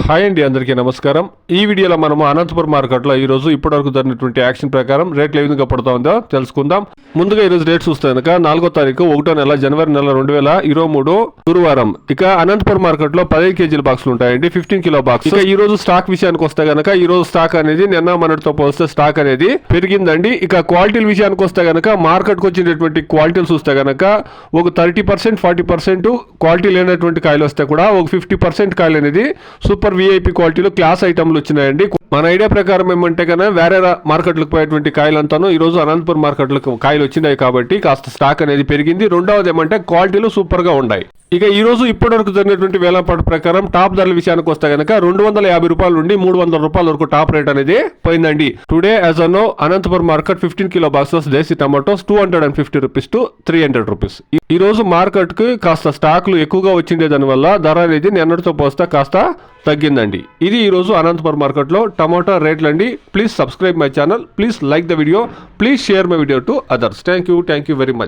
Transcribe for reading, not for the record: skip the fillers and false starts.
Hi అండి, అందరికీ నమస్కారం. ఈ వీడియోలో మనము అనంతపురం మార్కెట్లో ఈరోజు ఇప్పటివరకు జరిగినటువంటి యాక్షన్ ప్రకారం రేట్లు ఏ విధంగా పడుతూ ఉందో తెలుసుకుందాం. ముందుగా ఈరోజు రేట్ చూస్తే కనుక 4వ తారీఖు 1వ నెల జనవరి నెల 2023 గురువారం. ఇక అనంతపురం మార్కెట్లో 15 కేజీల బాక్సులు ఉంటాయండి, 15 కిలో బాక్స్. ఇక ఈ రోజు స్టాక్ విషయానికి వస్తే కనుక ఈ రోజు స్టాక్ అనేది నిన్న మొన్నటితో పోలిస్తే స్టాక్ అనేది పెరిగిందండి. ఇక క్వాలిటీల విషయానికి వస్తే కనుక మార్కెట్కి వచ్చినటువంటి క్వాలిటీలు చూస్తే కనుక ఒక 30%, 40% క్వాలిటీ లేనటువంటి కాయలు వస్తే కూడా ఒక 50% కాయలు అనేది సూపర్ విఐపి క్వాలిటీలో క్లాస్ ఐటమ్లు వచ్చినాయండి. మన ఐడియా ప్రకారం ఏమంటే కన్నా వేరే మార్కెట్లకు పోయేటువంటి కాయలంతాను ఈ రోజు అనంతపురం మార్కెట్లకు కాయలు వచ్చినాయి కాబట్టి కాస్త స్టాక్ అనేది పెరిగింది. రెండవది ఏమంటే క్వాలిటీలు సూపర్ గా ఉన్నాయి. ఇక ఈ రోజు ఇప్పటివరకు జరిగినటువంటి వేలంపాట ప్రకారం టాప్ ధరల విషయానికి వస్తే కనుక 250 రూపాయల నుండి 300 రూపాయల వరకు టాప్ రేట్ అనేది పోయిందండి. Today as a no Anantapuram market 15 kilo boxes desi tomatoes 250 rupees to 300 rupees. ఈ రోజు మార్కెట్ కి కాస్త స్టాక్లు ఎక్కువగా వచ్చిండే దాని వల్ల ధర అనేది నిన్నటితో పోస్తే కాస్త తగ్గిందండి. ఇది ఈ రోజు అనంతపురం మార్కెట్ లో టమాటా రేట్లు అండి. Please subscribe my channel, please like the video, please share my video to others. Thank you very much.